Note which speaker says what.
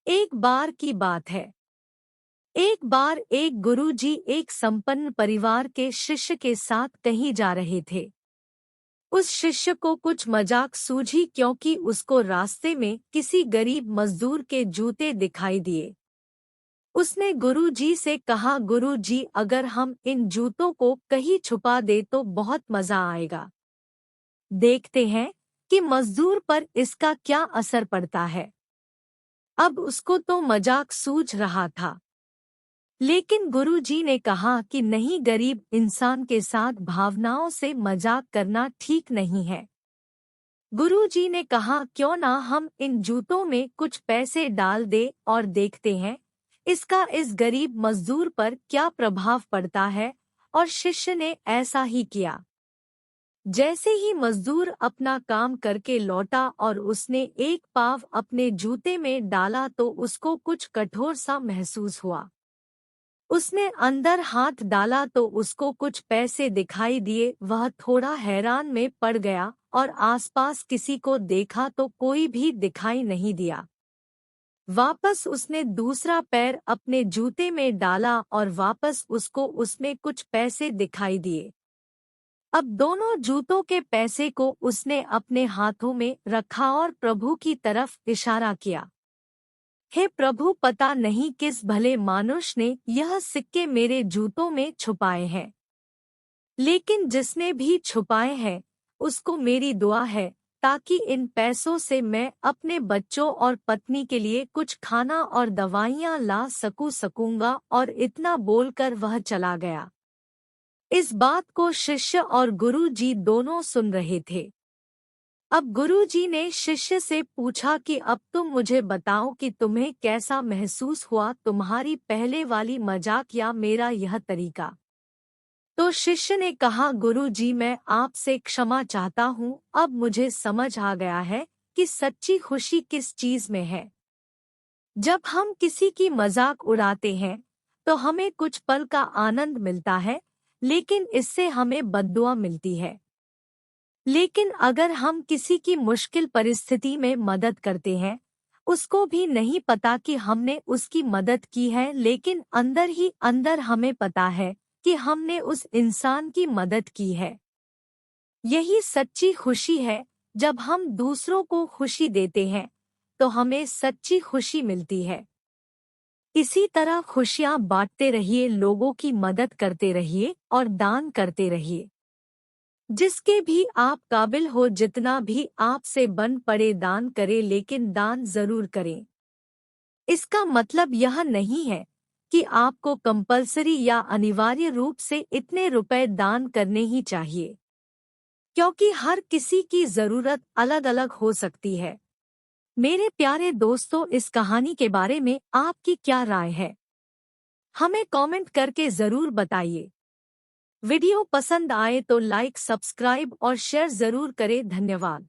Speaker 1: एक बार की बात है। एक बार एक गुरुजी एक संपन्न परिवार के शिष्य के साथ कहीं जा रहे थे। उस शिष्य को कुछ मजाक सूझी क्योंकि उसको रास्ते में किसी गरीब मजदूर के जूते दिखाई दिए। उसने गुरुजी से कहा, गुरुजी, अगर हम इन जूतों को कहीं छुपा दे तो बहुत मजा आएगा। देखते हैं कि मजदूर पर इसका क्या असर पड़ता है। अब उसको तो मजाक सूझ रहा था, लेकिन गुरुजी ने कहा कि नहीं, गरीब इंसान के साथ भावनाओं से मजाक करना ठीक नहीं है। गुरुजी ने कहा, क्यों ना हम इन जूतों में कुछ पैसे डाल दे और देखते हैं इसका इस गरीब मजदूर पर क्या प्रभाव पड़ता है। और शिष्य ने ऐसा ही किया। जैसे ही मजदूर अपना काम करके लौटा और उसने एक पाव अपने जूते में डाला तो उसको कुछ कठोर सा महसूस हुआ। उसने अंदर हाथ डाला तो उसको कुछ पैसे दिखाई दिए। वह थोड़ा हैरान में पड़ गया और आसपास किसी को देखा तो कोई भी दिखाई नहीं दिया। वापस उसने दूसरा पैर अपने जूते में डाला और वापस उसको उसमें कुछ पैसे दिखाई दिए। अब दोनों जूतों के पैसे को उसने अपने हाथों में रखा और प्रभु की तरफ इशारा किया। हे प्रभु, पता नहीं किस भले मानुष ने यह सिक्के मेरे जूतों में छुपाए हैं, लेकिन जिसने भी छुपाए हैं उसको मेरी दुआ है ताकि इन पैसों से मैं अपने बच्चों और पत्नी के लिए कुछ खाना और दवाइयाँ ला सकूंगा। और इतना बोलकर वह चला गया। इस बात को शिष्य और गुरु जी दोनों सुन रहे थे। अब गुरुजी ने शिष्य से पूछा कि अब तुम मुझे बताओ कि तुम्हें कैसा महसूस हुआ, तुम्हारी पहले वाली मजाक या मेरा यह तरीका। तो शिष्य ने कहा, गुरुजी, मैं आपसे क्षमा चाहता हूँ। अब मुझे समझ आ गया है कि सच्ची खुशी किस चीज में है। जब हम किसी की मजाक उड़ाते हैं तो हमें कुछ पल का आनंद मिलता है, लेकिन इससे हमें बद्दुआ मिलती है। लेकिन अगर हम किसी की मुश्किल परिस्थिति में मदद करते हैं, उसको भी नहीं पता कि हमने उसकी मदद की है, लेकिन अंदर ही अंदर हमें पता है कि हमने उस इंसान की मदद की है। यही सच्ची खुशी है। जब हम दूसरों को खुशी देते हैं तो हमें सच्ची खुशी मिलती है। इसी तरह खुशियां बांटते रहिए, लोगों की मदद करते रहिए और दान करते रहिए। जिसके भी आप काबिल हो, जितना भी आपसे बन पड़े दान करें, लेकिन दान जरूर करें। इसका मतलब यह नहीं है कि आपको कंपलसरी या अनिवार्य रूप से इतने रुपए दान करने ही चाहिए, क्योंकि हर किसी की जरूरत अलग अलग हो सकती है। मेरे प्यारे दोस्तों, इस कहानी के बारे में आपकी क्या राय है? हमें कमेंट करके जरूर बताइए। वीडियो पसंद आए तो लाइक, सब्सक्राइब और शेयर जरूर करें। धन्यवाद।